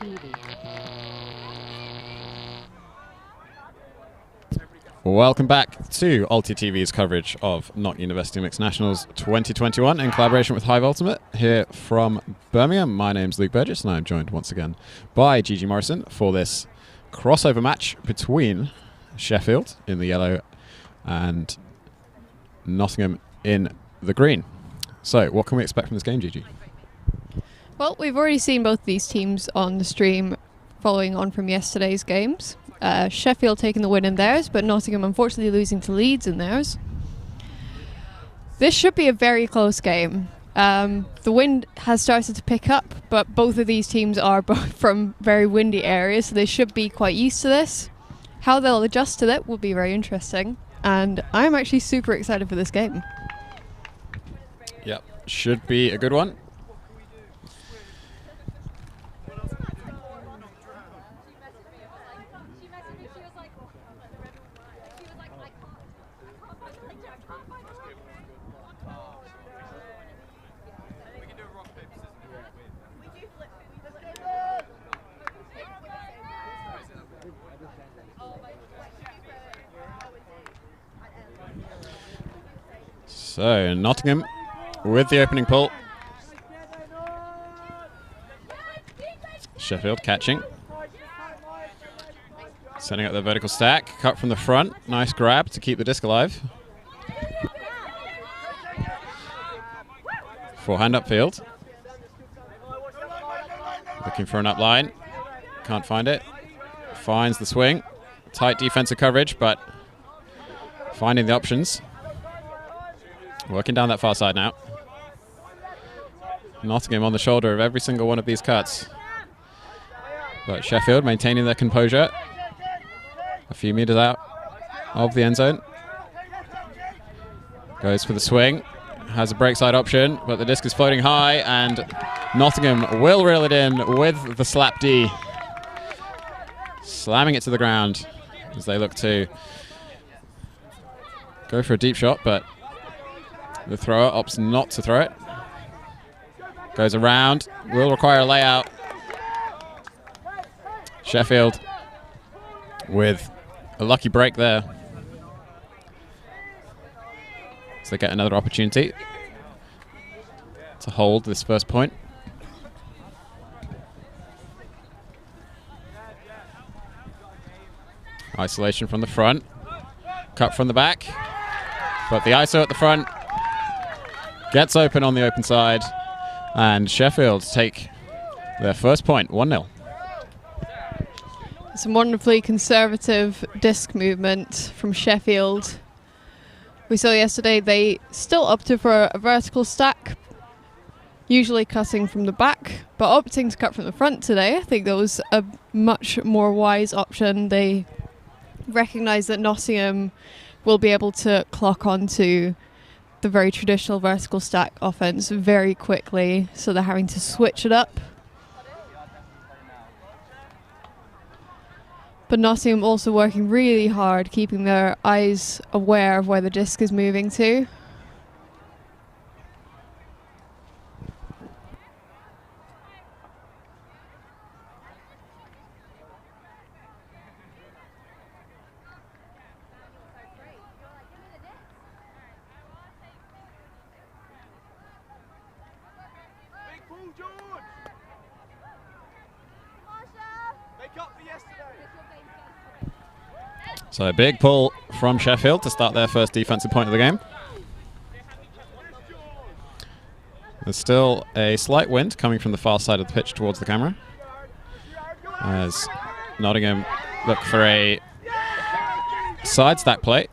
ULTI.TV. Welcome back to ULTI.TV's coverage of Nottingham University Mixed Nationals 2021 in collaboration with Hive Ultimate here from Birmingham. My name's Luke Burgess and I'm joined once again by Gigi Morrison for this crossover match between Sheffield in the yellow and Nottingham in the green. So what can we expect from this game, Gigi? Well, we've already seen both these teams on the stream following on from yesterday's games. Sheffield taking the win in theirs, but Nottingham unfortunately losing to Leeds in theirs. This should be a very close game. The wind has started to pick up, but both of these teams are both from very windy areas, so they should be quite used to this. How they'll adjust to that will be very interesting, and I'm actually super excited for this game. Yep, should be a good one. So Nottingham with the opening pull. Sheffield catching. Setting up the vertical stack. Cut from the front. Nice grab to keep the disc alive. Forehand upfield. Looking for an up line. Can't find it. Finds the swing. Tight defensive coverage, but finding the options. Working down that far side now. Nottingham on the shoulder of every single one of these cuts. But Sheffield maintaining their composure. A few meters out of the end zone. Goes for the swing. Has a break side option, but the disc is floating high, and Nottingham will reel it in with the slap D. Slamming it to the ground as they look to go for a deep shot, but the thrower opts not to throw it. Goes around. Will require a layout. Sheffield with a lucky break there. So they get another opportunity to hold this first point. Isolation from the front. Cut from the back. But the ISO at the front gets open on the open side, and Sheffield take their first point, 1-0. Some wonderfully conservative disc movement from Sheffield. We saw yesterday they still opted for a vertical stack, usually cutting from the back, but opting to cut from the front today. I think that was a much more wise option. They recognise that Nottingham will be able to clock onto the very traditional vertical stack offense very quickly, so they're having to switch it up. But Nottingham also working really hard, keeping their eyes aware of where the disc is moving to. So a big pull from Sheffield to start their first defensive point of the game. There's still a slight wind coming from the far side of the pitch towards the camera, as Nottingham look for a side stack play.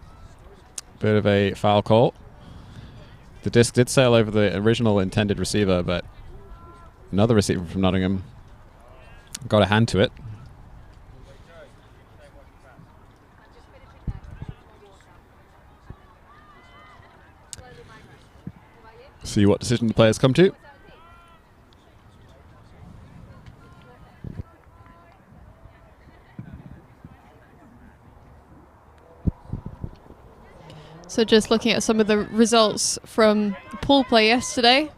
Bit of a foul call. The disc did sail over the original intended receiver, but another receiver from Nottingham got a hand to it. See what decision the players come to. So just looking at some of the results from the pool play yesterday,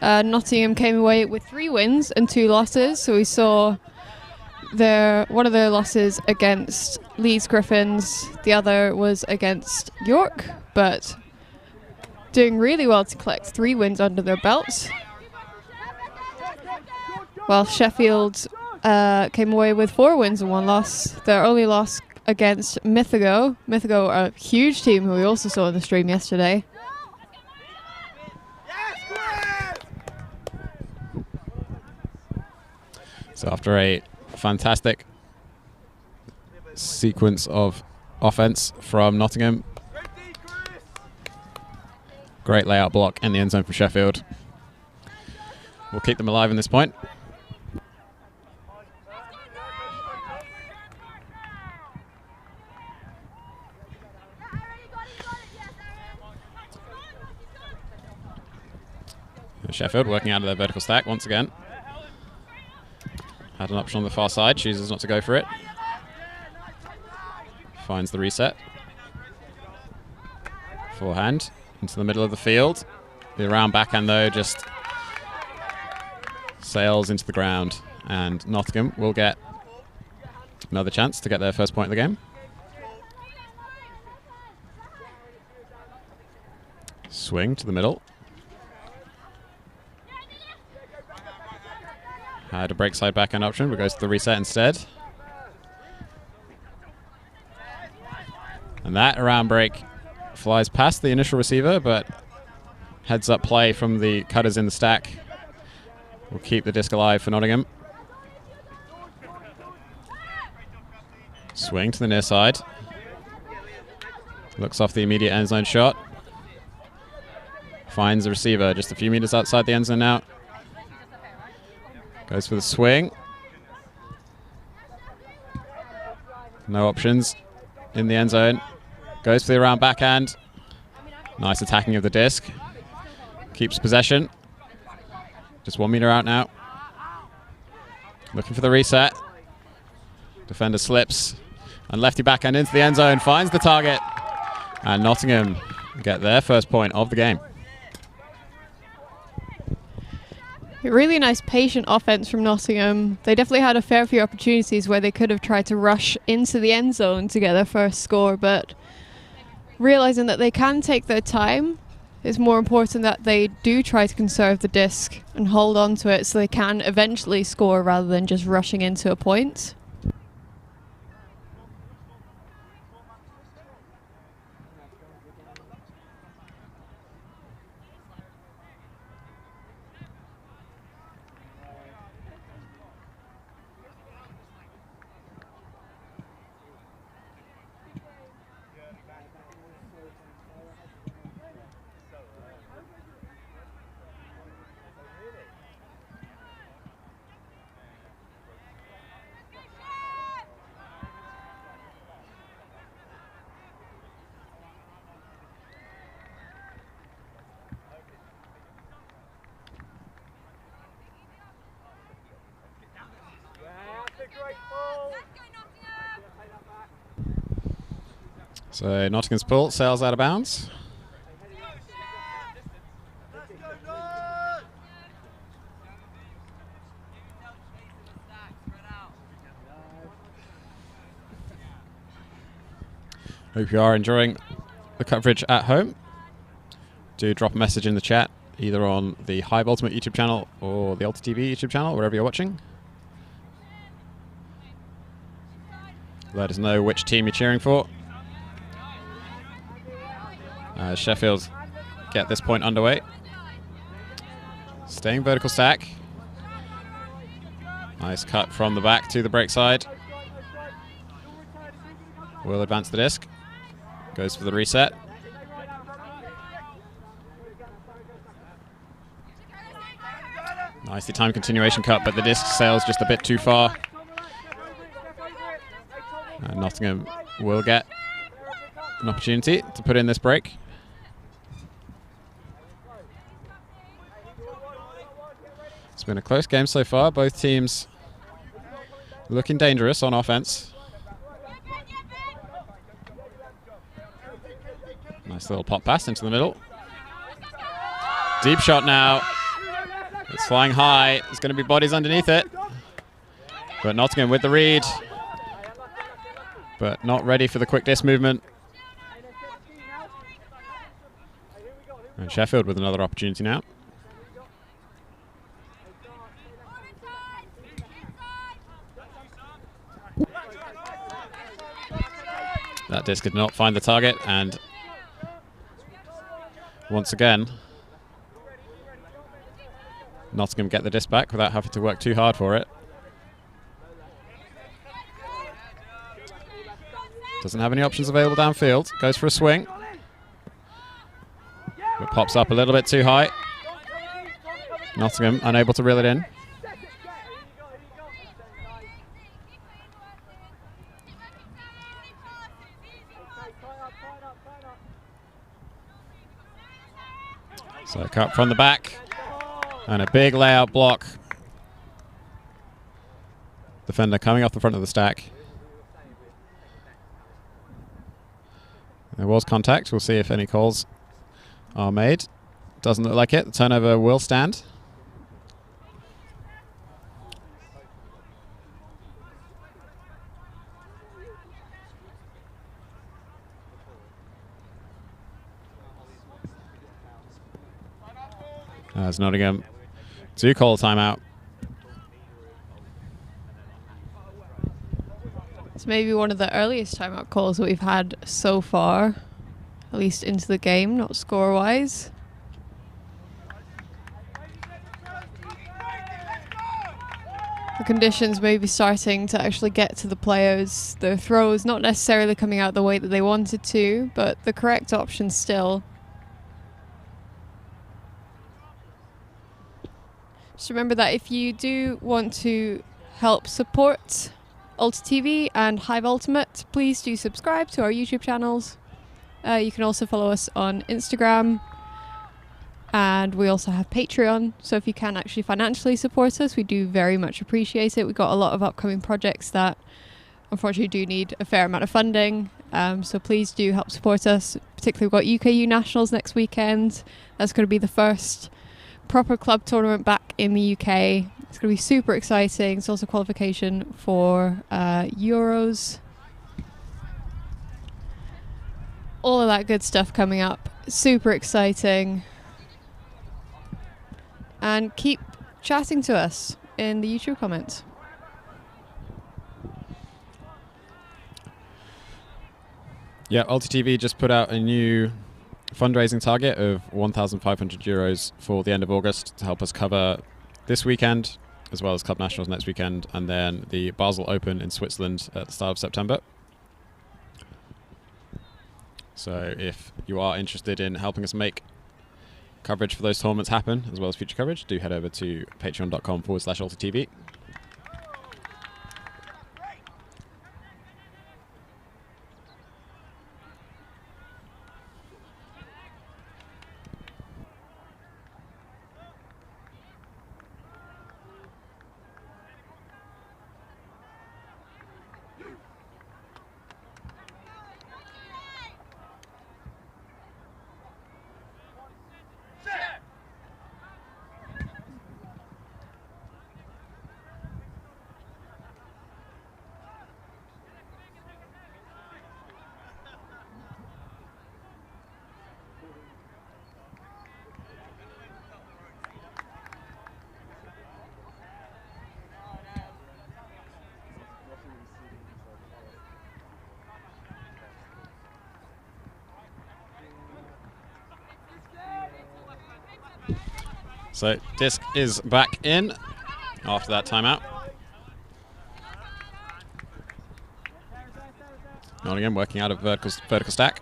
Nottingham came away with 3 wins and 2 losses. So we saw one of their losses against Leeds Griffins, the other was against York, but doing really well to collect 3 wins under their belts. While Sheffield came away with 4 wins and 1 loss. Their only loss against Mythigo. Mythigo are a huge team who we also saw in the stream yesterday. So after a fantastic sequence of offense from Nottingham, great layout block in the end zone for Sheffield. We'll keep them alive in this point. Sheffield working out of their vertical stack once again. Had an option on the far side, chooses not to go for it. Finds the reset. Forehand into the middle of the field. The around backhand though just sails into the ground, and Nottingham will get another chance to get their first point of the game. Swing to the middle. Had a break side backhand option, but goes to the reset instead. And that around break flies past the initial receiver, but heads up play from the cutters in the stack will keep the disc alive for Nottingham. Swing to the near side. Looks off the immediate end zone shot. Finds the receiver just a few meters outside the end zone now. Goes for the swing. No options in the end zone. Goes for the around backhand. Nice attacking of the disc. Keeps possession. Just 1 meter out now. Looking for the reset. Defender slips. And lefty backhand into the end zone. Finds the target. And Nottingham get their first point of the game. A really nice patient offense from Nottingham. They definitely had a fair few opportunities where they could have tried to rush into the end zone to get their first score, but realizing that they can take their time, it's more important that they do try to conserve the disc and hold on to it so they can eventually score rather than just rushing into a point. So Nottingham's pull sails out of bounds. Hope you are enjoying the coverage at home. Do drop a message in the chat, either on the Hive Ultimate YouTube channel or the ULTI.TV YouTube channel, wherever you're watching. Let us know which team you're cheering for. Sheffield get this point underway. Staying vertical stack. Nice cut from the back to the break side. Will advance the disc. Goes for the reset. Nicely timed continuation cut, but the disc sails just a bit too far. And Nottingham will get an opportunity to put in this break. It's been a close game so far. Both teams looking dangerous on offense. Nice little pop pass into the middle. Deep shot now. It's flying high. There's going to be bodies underneath it. But Nottingham with the read. But not ready for the quick disc movement. And Sheffield with another opportunity now. That disc did not find the target, and once again, Nottingham get the disc back without having to work too hard for it. Doesn't have any options available downfield. Goes for a swing. It pops up a little bit too high. Nottingham unable to reel it in. So cut from the back. And a big layout block. Defender coming off the front of the stack. There was contact. We'll see if any calls are made. Doesn't look like it. The turnover will stand. As Nottingham do call timeout. It's maybe one of the earliest timeout calls that we've had so far, at least into the game, not score-wise. The conditions may be starting to actually get to the players. Their throws not necessarily coming out the way that they wanted to, but the correct option still. Just remember that if you do want to help support ULTI.TV and Hive Ultimate, please do subscribe to our YouTube channels. You can also follow us on Instagram, and we also have Patreon. So if you can actually financially support us, we do very much appreciate it. We've got a lot of upcoming projects that unfortunately do need a fair amount of funding. So please do help support us. Particularly we've got UKU Nationals next weekend. That's going to be the first proper club tournament back in the UK. It's going to be super exciting. It's also qualification for Euros. All of that good stuff coming up. Super exciting. And keep chatting to us in the YouTube comments. Yeah, ULTI.TV just put out a new fundraising target of €1,500 for the end of August to help us cover this weekend, as well as Club Nationals next weekend, and then the Basel Open in Switzerland at the start of September. So if you are interested in helping us make coverage for those tournaments happen, as well as future coverage, do head over to patreon.com/ULTI.TV. So disc is back in after that timeout. Nottingham working out of vertical stack.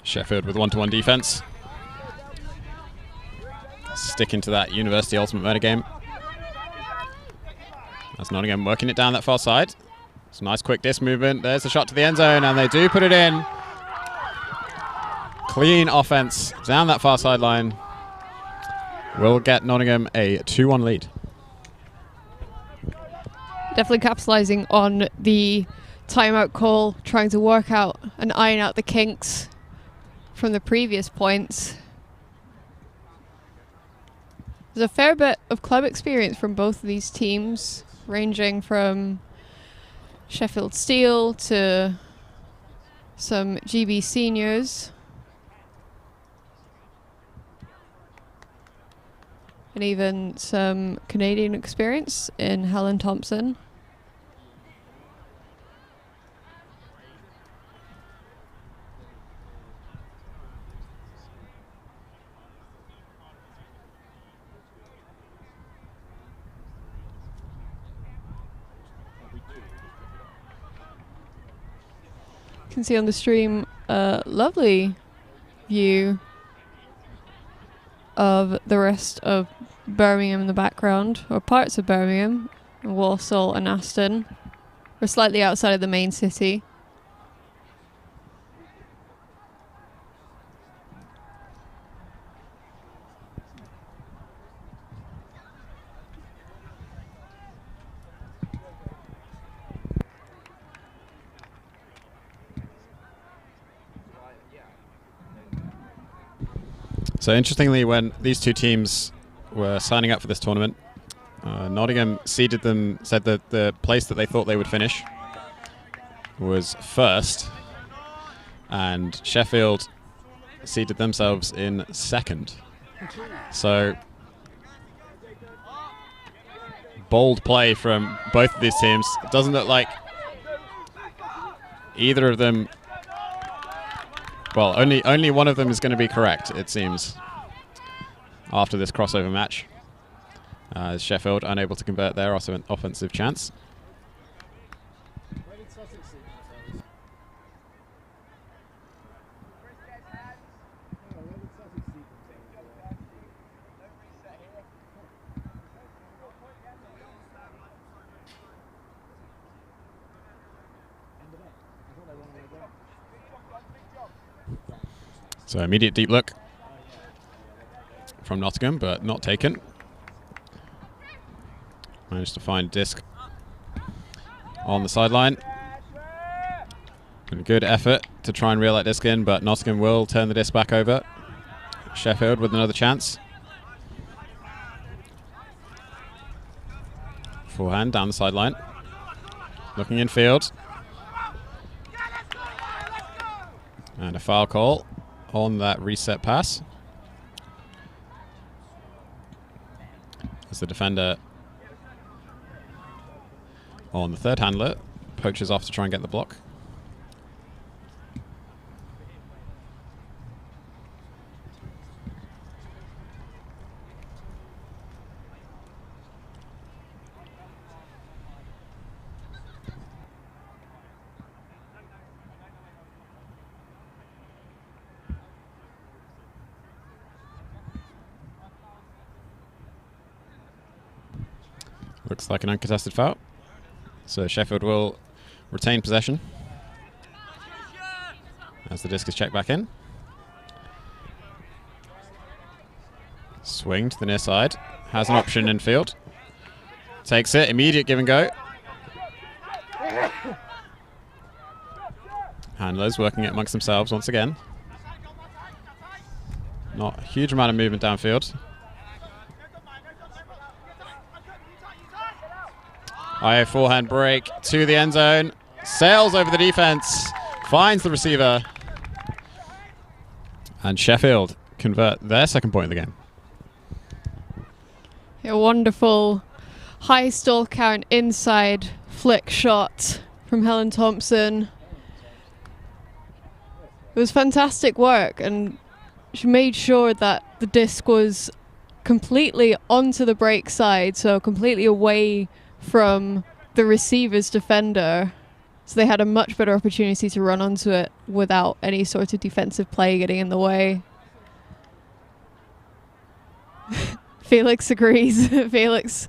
Sheffield with one-to-one defense. Sticking to that University Ultimate metagame. That's Nottingham working it down that far side. Some nice quick disc movement. There's the shot to the end zone, and they do put it in. Clean offense down that far sideline. Will get Nottingham a 2-1 lead. Definitely capitalizing on the timeout call, trying to work out and iron out the kinks from the previous points. There's a fair bit of club experience from both of these teams, ranging from Sheffield Steel to some GB seniors. And even some Canadian experience in Helen Thompson. You can see on the stream a lovely view of the rest of Birmingham in the background, or parts of Birmingham, Walsall and Aston. We're slightly outside of the main city. So interestingly, when these two teams were signing up for this tournament, Nottingham seeded them, said that the place that they thought they would finish was first, and Sheffield seeded themselves in second. So bold play from both of these teams. It doesn't look like either of them. Well, only one of them is going to be correct, it seems, after this crossover match. Sheffield unable to convert their offensive chance. So immediate deep look from Nottingham, but not taken. Managed to find disc on the sideline. And a good effort to try and reel that disc in, but Nottingham will turn the disc back over. Sheffield with another chance. Forehand down the sideline. Looking in field. And a foul call on that reset pass, as the defender on the third handler poaches off to try and get the block. Looks like an uncontested foul. So Sheffield will retain possession as the disc is checked back in. Swing to the near side. Has an option in field. Takes it. Immediate give and go. Handlers working it amongst themselves once again. Not a huge amount of movement downfield. High forehand break to the end zone. Sails over the defense. Finds the receiver. And Sheffield convert their second point of the game. A wonderful high stall count inside flick shot from Helen Thompson. It was fantastic work, and she made sure that the disc was completely onto the break side, so completely away from the receiver's defender, so they had a much better opportunity to run onto it without any sort of defensive play getting in the way. Felix agrees. Felix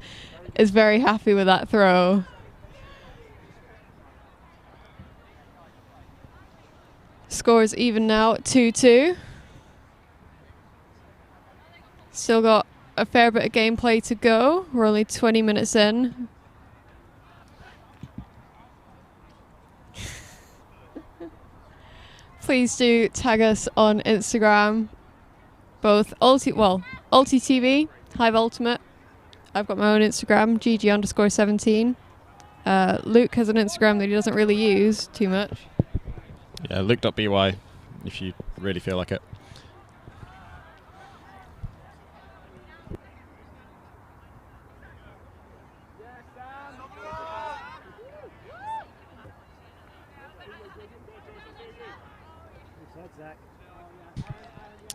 is very happy with that throw. Score is even now at 2-2. Still got a fair bit of gameplay to go. We're only 20 minutes in. Please do tag us on Instagram, both ULTI.TV Hive Ultimate. I've got my own Instagram, GG_17. Luke has an Instagram that he doesn't really use too much. Yeah, Luke.by if you really feel like it.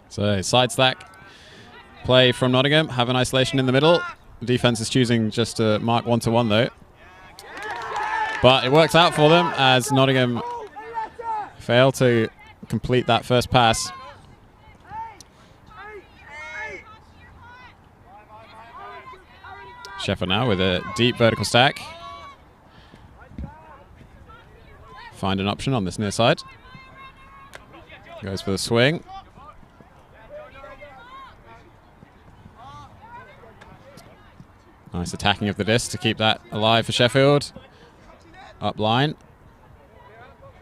So side stack play from Nottingham. Have an isolation in the middle. The defense is choosing just to mark 1-to-1 though. But it works out for them as Nottingham fail to complete that first pass. Sheffield now with a deep vertical stack. Find an option on this near side. Goes for the swing. Nice attacking of the disc to keep that alive for Sheffield. Up line.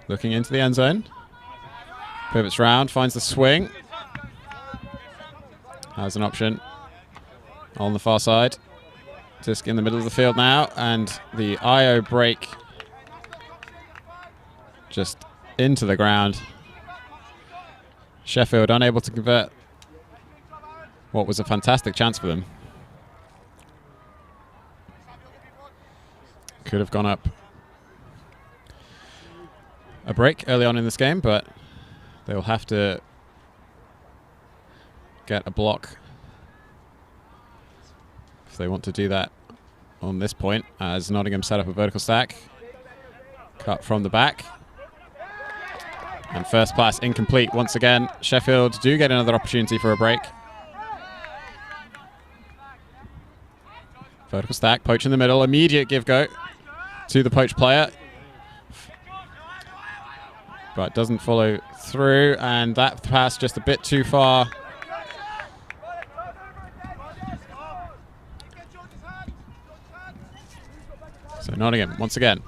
Looking into the end zone. Pivots round, finds the swing. Has an option on the far side. Disc in the middle of the field now, and the IO break just into the ground. Sheffield unable to convert what was a fantastic chance for them. Could have gone up a break early on in this game, but they will have to get a block if they want to do that on this point, as Nottingham set up a vertical stack. Cut from the back. And first pass incomplete once again. Sheffield do get another opportunity for a break. Vertical stack, poach in the middle, immediate give go to the poach player. But doesn't follow through, and that pass just a bit too far. So Nottingham, once again,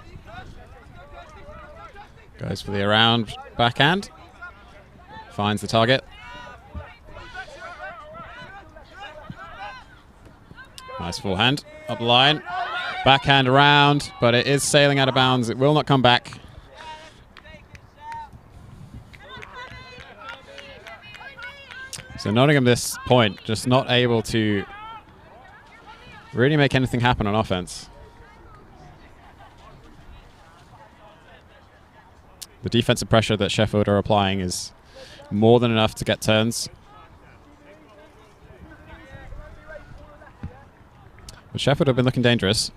goes for the around backhand. Finds the target. Nice forehand, up the line. Backhand around, but it is sailing out of bounds. It will not come back. So Nottingham this point just not able to really make anything happen on offense. The defensive pressure that Sheffield are applying is more than enough to get turns. But Sheffield have been looking dangerous.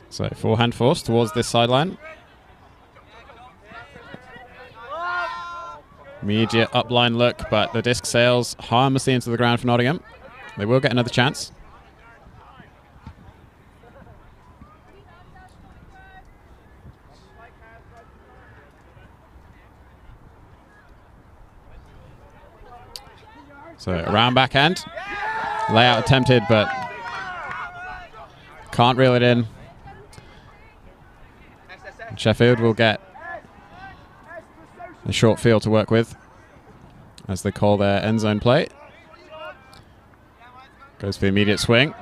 So forehand force towards this sideline. Immediate upline look, but the disc sails harmlessly into the ground for Nottingham. They will get another chance. So around backhand. Layout attempted, but can't reel it in. Sheffield will get a short field to work with as they call their end zone play. Goes for the immediate swing.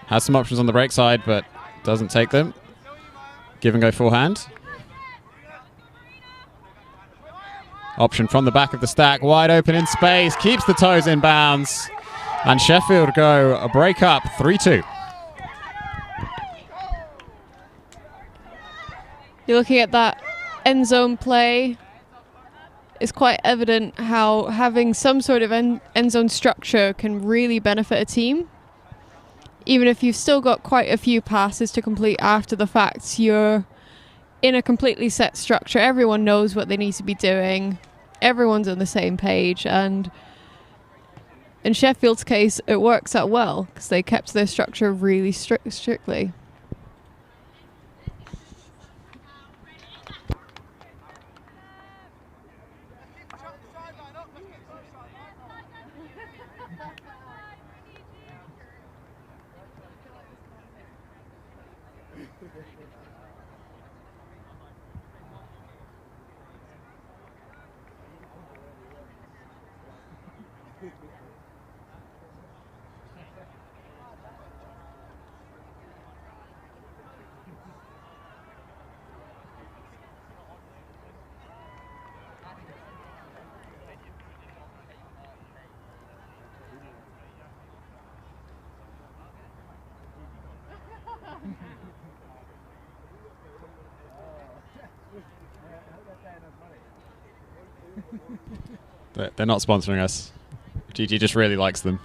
Has some options on the break side, but doesn't take them. Give and go forehand. Option from the back of the stack, wide open in space, keeps the toes in bounds. And Sheffield go a break up 3-2. You're looking at that end zone play. It's quite evident how having some sort of end zone structure can really benefit a team. Even if you've still got quite a few passes to complete after the fact, you're in a completely set structure. Everyone knows what they need to be doing. Everyone's on the same page. And in Sheffield's case, it works out well because they kept their structure really strictly. They're not sponsoring us. GG just really likes them.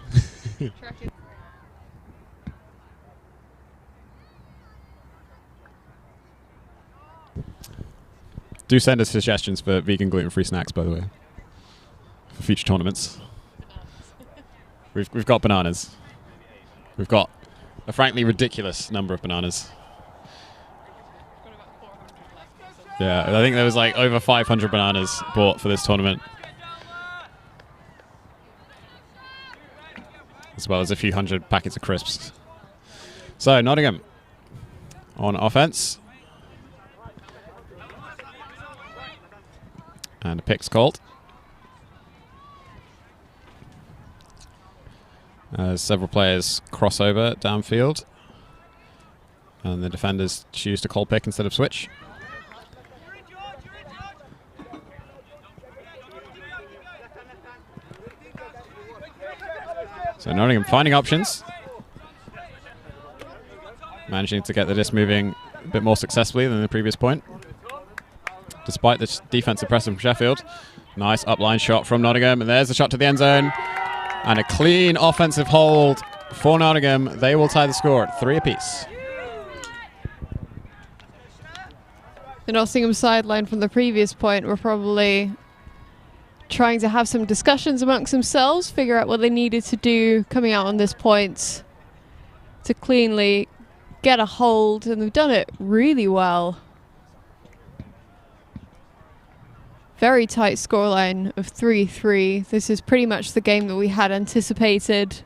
Do send us suggestions for vegan gluten-free snacks, by the way, for future tournaments. We've got bananas. We've got a frankly ridiculous number of bananas. Yeah, I think there was like over 500 bananas bought for this tournament, as well as a few hundred packets of crisps. So Nottingham on offense. And a pick's called. Several players cross over downfield. And the defenders choose to call pick instead of switch. So Nottingham finding options. Managing to get the disc moving a bit more successfully than the previous point. Despite the defensive pressure from Sheffield. Nice upline shot from Nottingham. And there's the shot to the end zone. And a clean offensive hold for Nottingham. They will tie the score at 3 apiece. The Nottingham sideline from the previous point were probably trying to have some discussions amongst themselves, figure out what they needed to do coming out on this point to cleanly get a hold, and they've done it really well. Very tight scoreline of 3-3. This is pretty much the game that we had anticipated.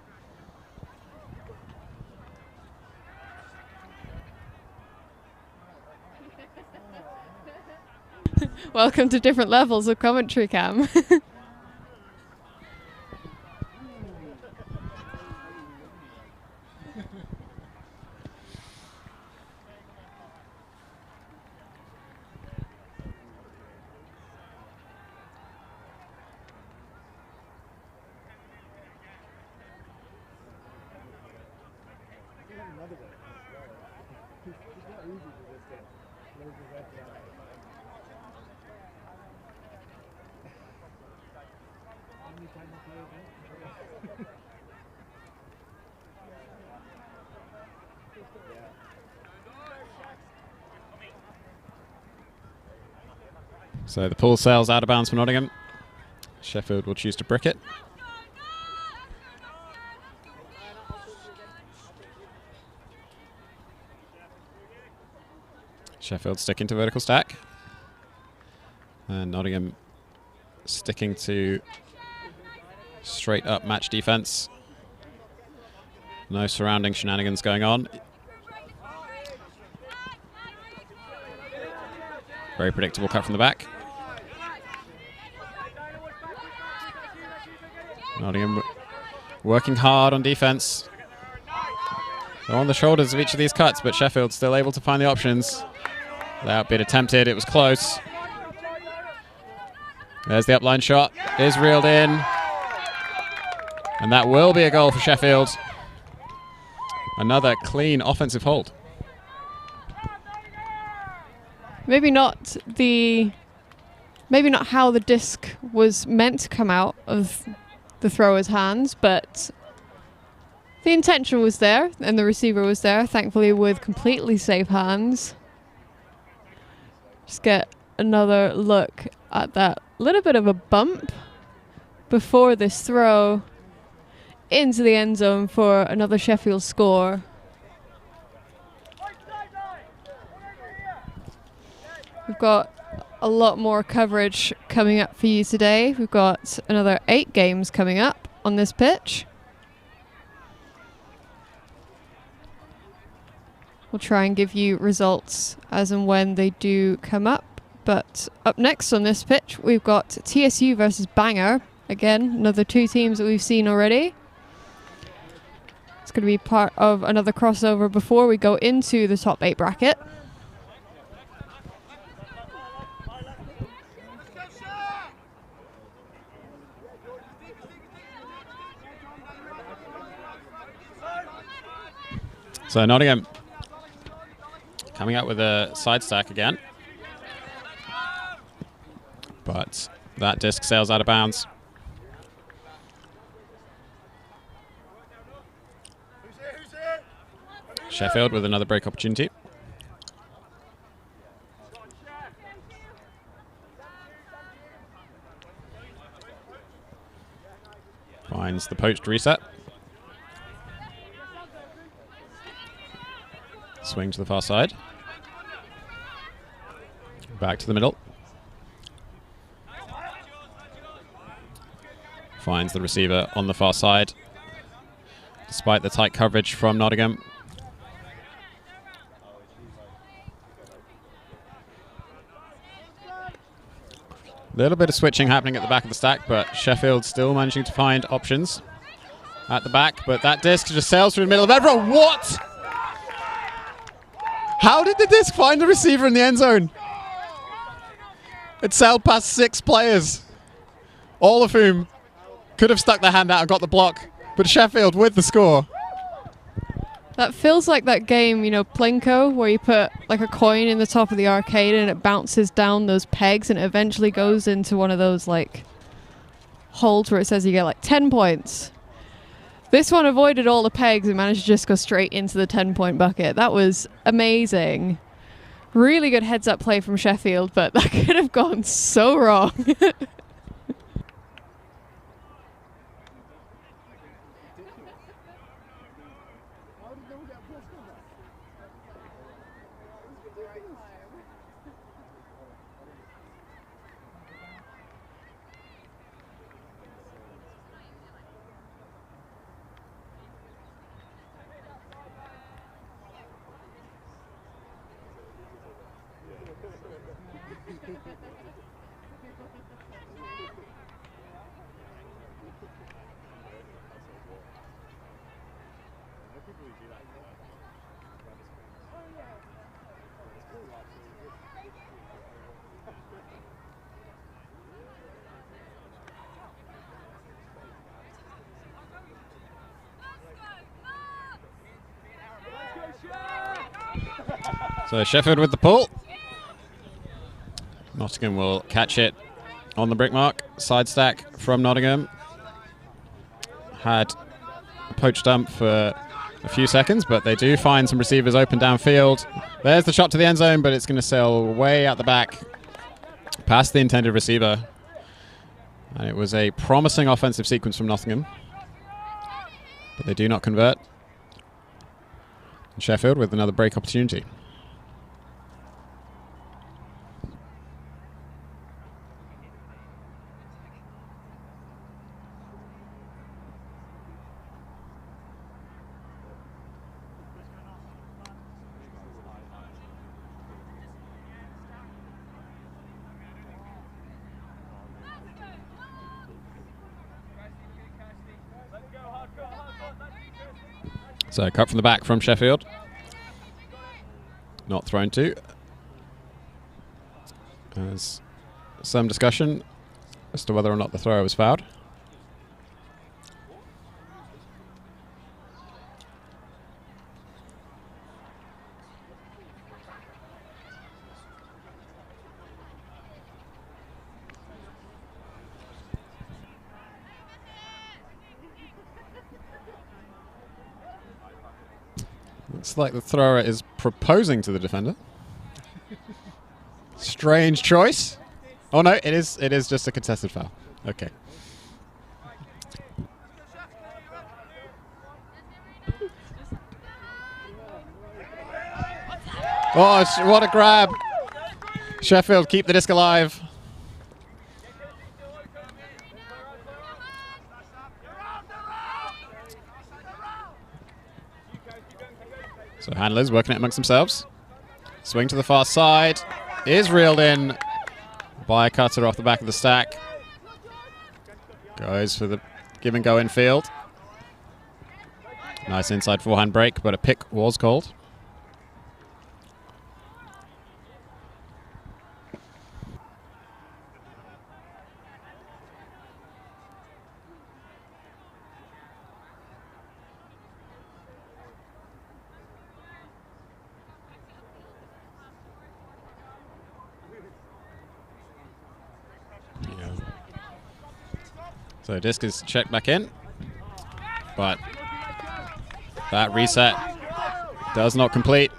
Welcome to different levels of commentary, Cam. So the pull sails out of bounds for Nottingham. Sheffield will choose to brick it. Sheffield sticking to vertical stack. And Nottingham sticking to straight up match defense. No surrounding shenanigans going on. Very predictable cut from the back. Nottingham working hard on defense. They're on the shoulders of each of these cuts, but Sheffield still able to find the options. Without being attempted, it was close. There's the upline shot, is reeled in. And that will be a goal for Sheffield. Another clean offensive hold. Maybe not how the disc was meant to come out of the thrower's hands, but the intention was there and the receiver was there, thankfully with completely safe hands. Just get another look at that little bit of a bump before this throw into the end zone for another Sheffield score. We've got a lot more coverage coming up for you today. We've got another 8 games coming up on this pitch. We'll try and give you results as and when they do come up. But up next on this pitch, we've got TSU versus Bangor. Again, another two teams that we've seen already. It's going to be part of another crossover before we go into the top 8 bracket. So Nottingham coming out with a side stack again. But that disc sails out of bounds. Sheffield with another break opportunity. Finds the poached reset. Swing to the far side. Back to the middle. Finds the receiver on the far side. Despite the tight coverage from Nottingham. A little bit of switching happening at the back of the stack, but Sheffield still managing to find options at the back. But that disc just sails through the middle of everyone. What? How did the disc find the receiver in the end zone? It sailed past 6 players, all of whom could have stuck their hand out and got the block, but Sheffield with the score. That feels like that game, you know, Plinko, where you put like a coin in the top of the arcade and it bounces down those pegs and it eventually goes into one of those like holes where it says you get like 10 points. This one avoided all the pegs and managed to just go straight into the 10-point bucket. That was amazing. Really good heads-up play from Sheffield, but that could have gone so wrong. So Sheffield with the pull. Nottingham will catch it on the brick mark. Side stack from Nottingham. Had a poach dump for a few seconds, but they do find some receivers open downfield. There's the shot to the end zone, but it's going to sail way out the back past the intended receiver. And it was a promising offensive sequence from Nottingham, but they do not convert. And Sheffield with another break opportunity. So cut from the back from Sheffield. Not thrown to. There's some discussion as to whether or not the thrower was fouled. Looks like the thrower is proposing to the defender. Strange choice. Oh no, it is just a contested foul. Okay. Oh, what a grab. Sheffield keep the disc alive. So handlers working it amongst themselves. Swing to the far side. Is reeled in by a cutter off the back of the stack. Goes for the give and go infield. Nice inside forehand break, but a pick was called. So disc is checked back in, but that reset does not complete.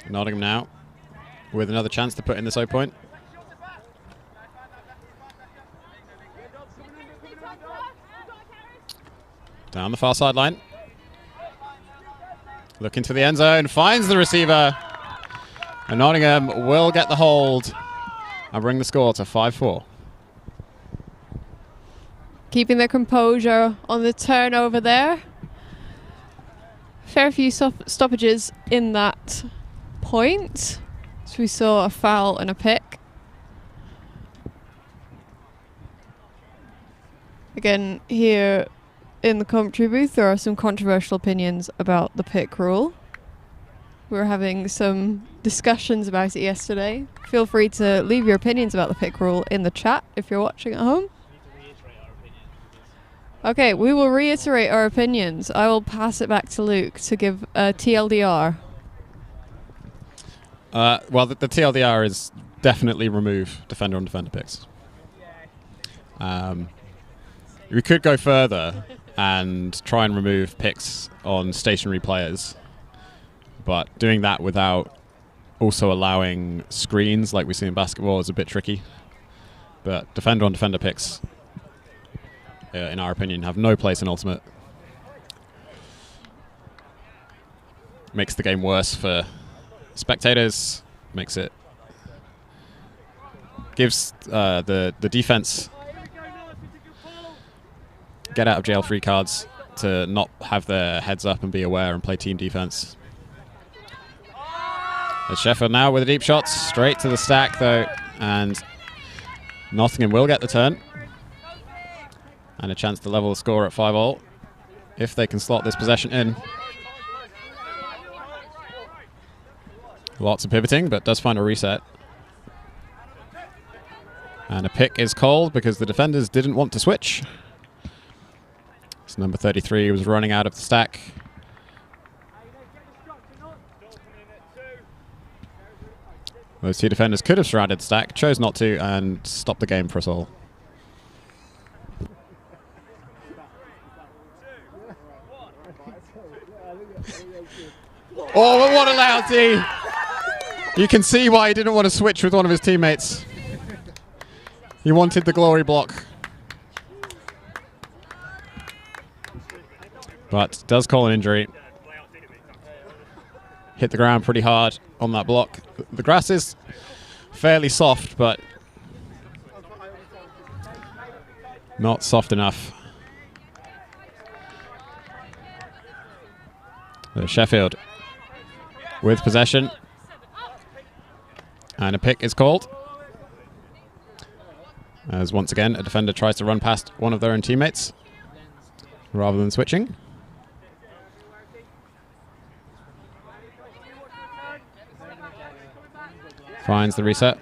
Nottingham now with another chance to put in the 0 point. Down the far sideline. Looking to the end zone, finds the receiver. And Nottingham will get the hold and bring the score to 5-4. Keeping their composure on the turnover there. Fair few stoppages in that point. So we saw a foul and a pick. Again, here in the commentary booth, there are some controversial opinions about the pick rule. We were having some discussions about it yesterday. Feel free to leave your opinions about the pick rule in the chat if you're watching at home. Okay, we will reiterate our opinions. I will pass it back to Luke to give a TLDR. Well, the TLDR is definitely remove defender on defender picks. We could go further and try and remove picks on stationary players, but doing that without also allowing screens like we see in basketball is a bit tricky. But defender on defender picks, in our opinion, have no place in Ultimate. Makes the game worse for spectators. Gives the defense get out of jail free cards to not have their heads up and be aware and play team defense. It's Sheffield now with a deep shot straight to the stack though, and Nottingham will get the turn and a chance to level the score at 5-all if they can slot this possession in. Lots of pivoting, but does find a reset. And a pick is called because the defenders didn't want to switch. So number 33 was running out of the stack. Those two defenders could have surrounded the stack, chose not to, and stopped the game for us all. Oh, what a lousy! You can see why he didn't want to switch with one of his teammates. He wanted the glory block. But does call an injury. Hit the ground pretty hard on that block. The grass is fairly soft, but not soft enough. Sheffield with possession. And a pick is called. As once again, a defender tries to run past one of their own teammates rather than switching. Finds the reset.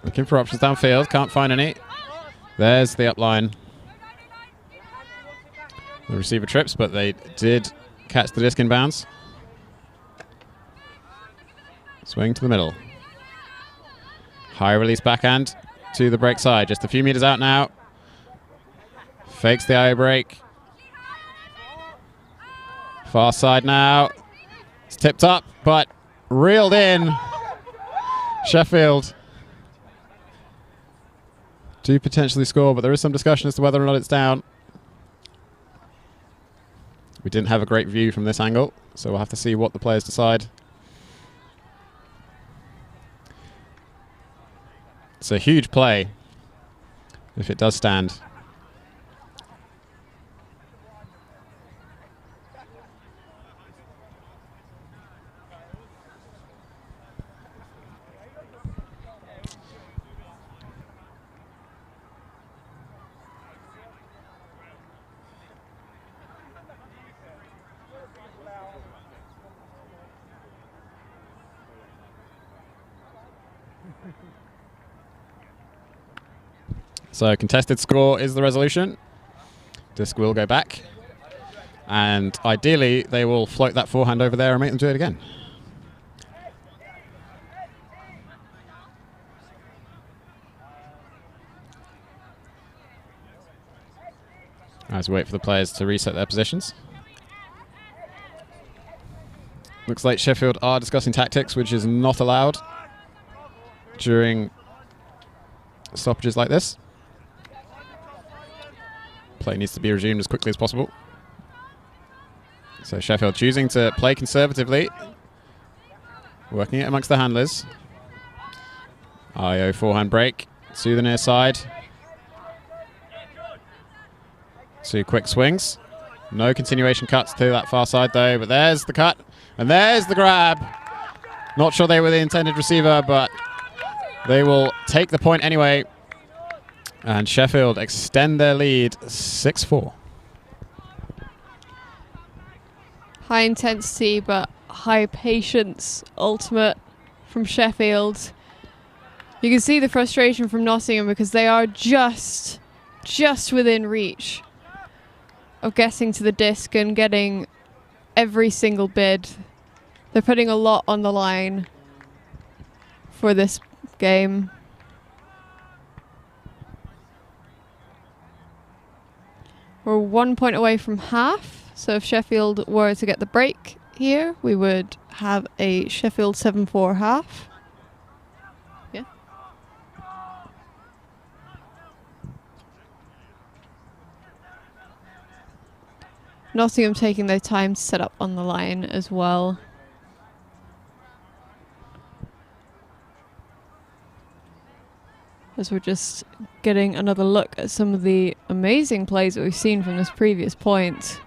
Looking for options downfield, can't find any. There's the up line. The receiver trips, but they did catch the disc in bounds. Swing to the middle. High release backhand to the break side. Just a few meters out now. Fakes the eye break. Far side now. It's tipped up, but reeled in. Sheffield do potentially score, but there is some discussion as to whether or not it's down. We didn't have a great view from this angle, so we'll have to see what the players decide. It's a huge play if it does stand. So contested score is the resolution. Disc will go back. And ideally, they will float that forehand over there and make them do it again. As we wait for the players to reset their positions. Looks like Sheffield are discussing tactics, which is not allowed during stoppages like this. Play needs to be resumed as quickly as possible. So Sheffield choosing to play conservatively, working it amongst the handlers. IO forehand break to the near side. 2 quick swings. No continuation cuts to that far side though, but there's the cut and there's the grab. Not sure they were the intended receiver, but they will take the point anyway. And Sheffield extend their lead 6-4. High intensity but high patience ultimate from Sheffield. You can see the frustration from Nottingham because they are just within reach of getting to the disc and getting every single bid. They're putting a lot on the line for this game. We're 1 point away from half, so if Sheffield were to get the break here, we would have a Sheffield 7-4 half. Yeah. Nottingham taking their time to set up on the line as well. As we're just getting another look at some of the amazing plays that we've seen from this previous point.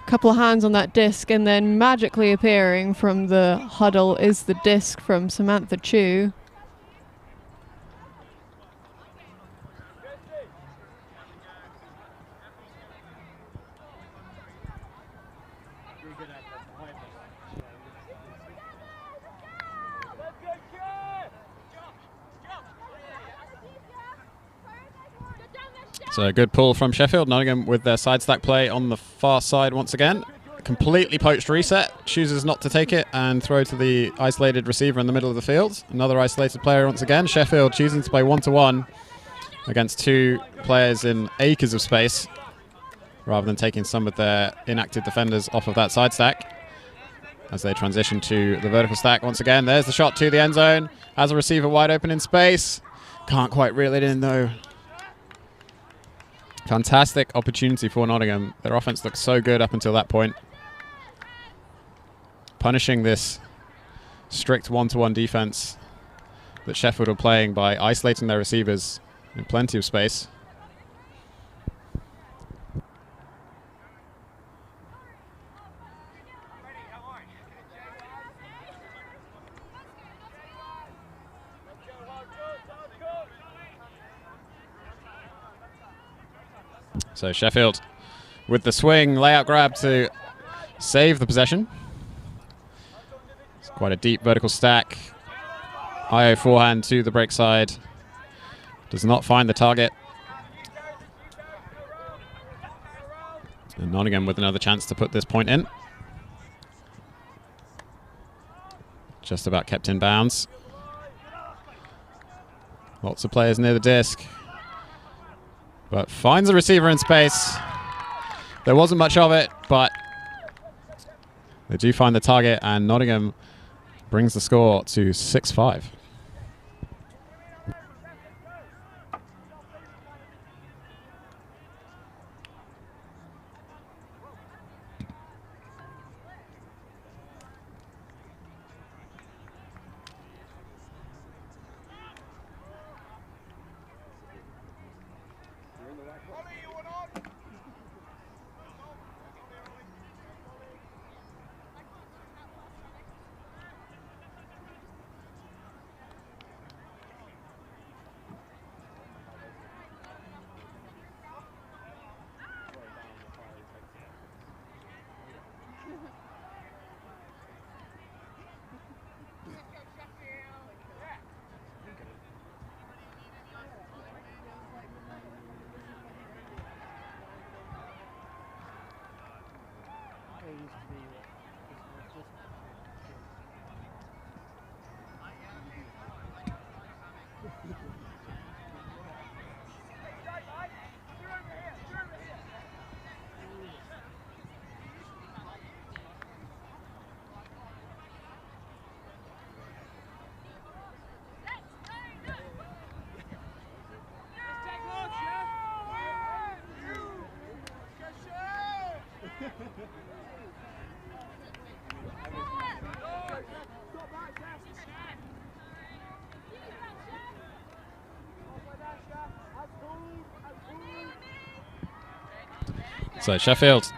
Couple of hands on that disc and then magically appearing from the huddle is the disc from Samantha Chu. So a good pull from Sheffield. Nottingham with their side stack play on the far side once again. Completely poached reset. Chooses not to take it and throw to the isolated receiver in the middle of the field. Another isolated player once again. Sheffield choosing to play 1-to-1 against 2 players in acres of space rather than taking some of their inactive defenders off of that side stack as they transition to the vertical stack once again. There's the shot to the end zone. Has a receiver wide open in space. Can't quite reel it in though. Fantastic opportunity for Nottingham. Their offense looked so good up until that point. Punishing this strict 1-to-1 defense that Sheffield were playing by isolating their receivers in plenty of space. So Sheffield with the swing, layout grab to save the possession. It's quite a deep vertical stack. IO forehand to the break side. Does not find the target. And Nottingham with another chance to put this point in. Just about kept in bounds. Lots of players near the disc. But finds a receiver in space. There wasn't much of it, but they do find the target, and Nottingham brings the score to 6-5. So Sheffield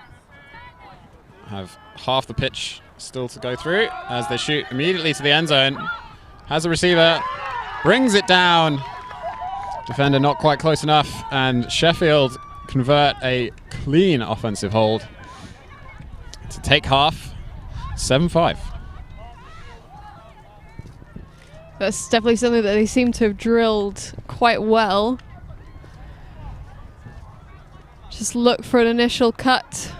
have half the pitch still to go through as they shoot immediately to the end zone. Has a receiver, brings it down. Defender not quite close enough, and Sheffield convert a clean offensive hold to take half, 7-5. That's definitely something that they seem to have drilled quite well. Just look for an initial cut.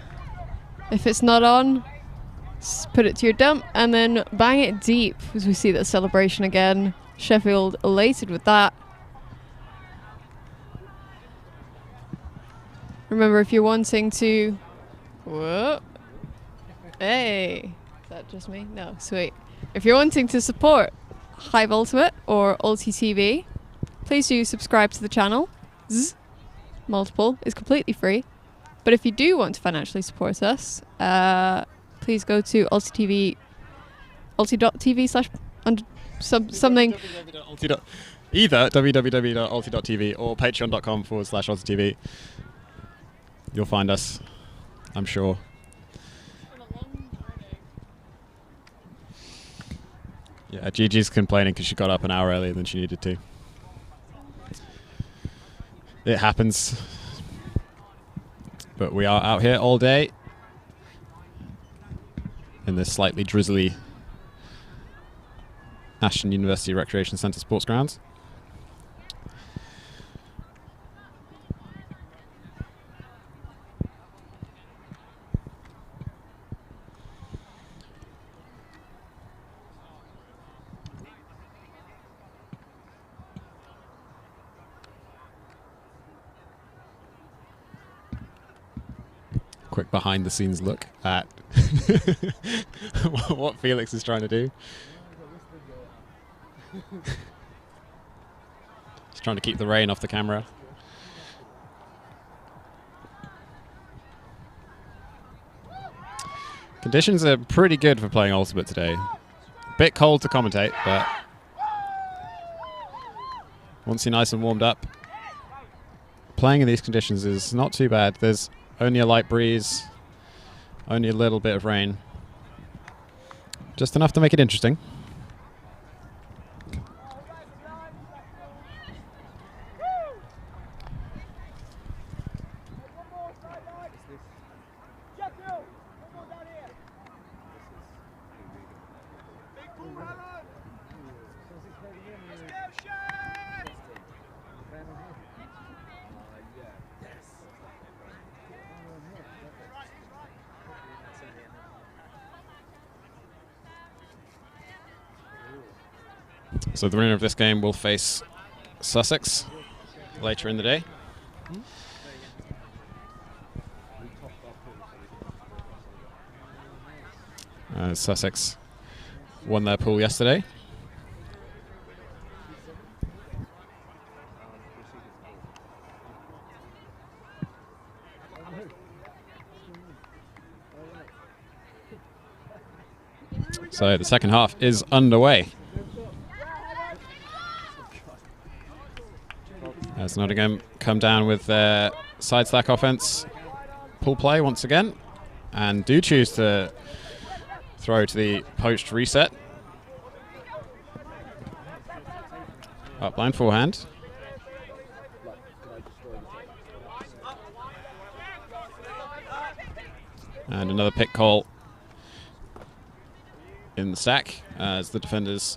If it's not on, put it to your dump and then bang it deep, as we see that celebration again. Sheffield elated with that. Remember, if you're wanting to... Whoa. Hey. Is that just me? No, sweet. If you're wanting to support Hive Ultimate or ULTI.TV, please do subscribe to the channel. Multiple is completely free. But if you do want to financially support us, please go to ULTI.TV, ULTI.TV/something. Either www.ulti.tv or patreon.com/ULTI.TV. You'll find us, I'm sure. Yeah, Gigi's complaining because she got up an hour earlier than she needed to. It happens. But we are out here all day in this slightly drizzly Ashton University Recreation Centre sports grounds. Quick behind the scenes look at what Felix is trying to do. He's trying to keep the rain off the camera. Conditions are pretty good for playing Ultimate today. Bit cold to commentate, but once you're nice and warmed up, playing in these conditions is not too bad. There's only a light breeze, only a little bit of rain. Just enough to make it interesting. So the winner of this game will face Sussex later in the day. Sussex won their pool yesterday. So the second half is underway. As Nottingham come down with their side stack offense, pull play once again, and do choose to throw to the post reset. Up line forehand. And another pick call in the stack as the defenders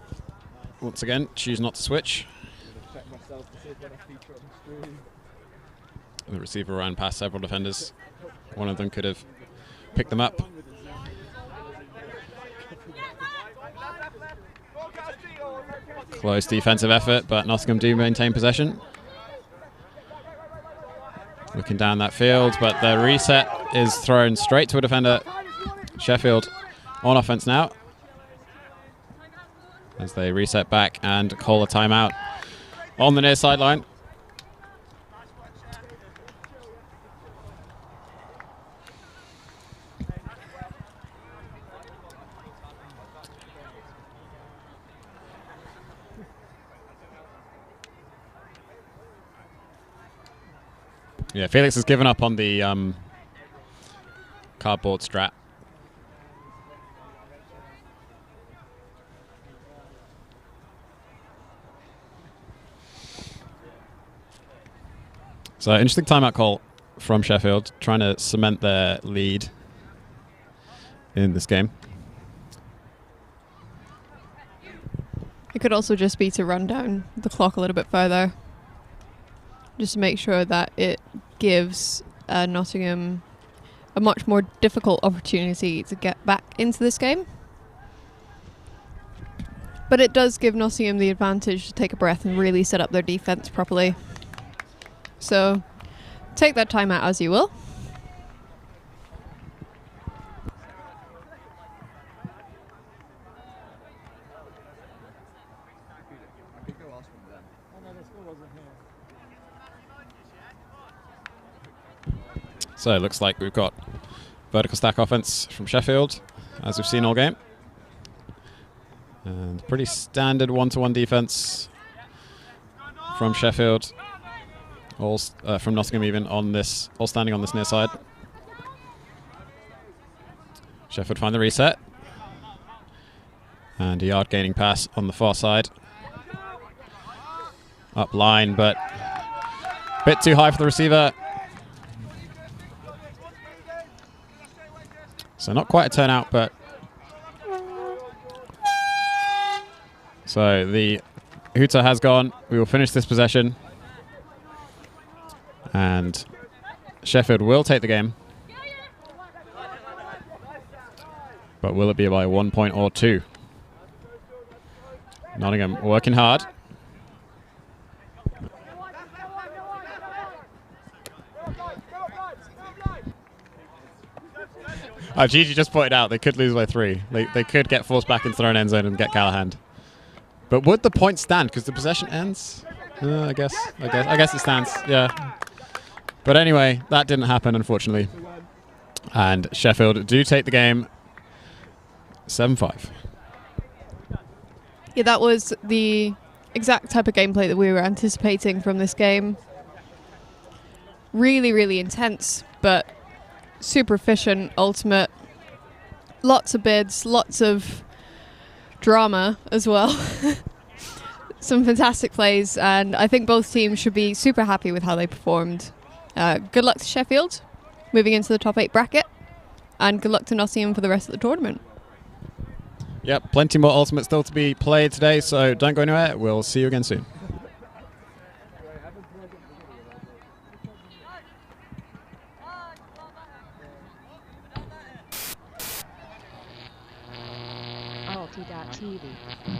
once again choose not to switch. The receiver ran past several defenders. One of them could have picked them up. Close defensive effort, but Nottingham do maintain possession. Looking down that field, but the reset is thrown straight to a defender. Sheffield on offense now, as they reset back and call a timeout on the near sideline. Yeah, Felix has given up on the cardboard strat. So interesting timeout call from Sheffield, trying to cement their lead in this game. It could also just be to run down the clock a little bit further, just to make sure that it gives Nottingham a much more difficult opportunity to get back into this game. But it does give Nottingham the advantage to take a breath and really set up their defence properly. So take that time out as you will. So it looks like we've got vertical stack offense from Sheffield, as we've seen all game. And pretty standard one-to-one defense from Sheffield. All from Nottingham even on this, all standing on this near side. Sheffield find the reset. And a yard gaining pass on the far side. Up line, but a bit too high for the receiver. So not quite a turnout, but so the hooter has gone. We will finish this possession. And Sheffield will take the game. But will it be by 1 point or 2? Nottingham working hard. Gigi just pointed out they could lose by 3. They could get forced back into their own end zone and get Callahan. But would the point stand? Because the possession ends? I guess it stands. Yeah. But anyway, that didn't happen, unfortunately. And Sheffield do take the game 7-5. Yeah, that was the exact type of gameplay that we were anticipating from this game. Really, really intense, but super efficient, ultimate. Lots of bids, lots of drama as well. Some fantastic plays, and I think both teams should be super happy with how they performed. Good luck to Sheffield, moving into the top 8 bracket, and good luck to Nottingham for the rest of the tournament. Yep, plenty more ultimate still to be played today, so don't go anywhere. We'll see you again soon. ULTI.TV.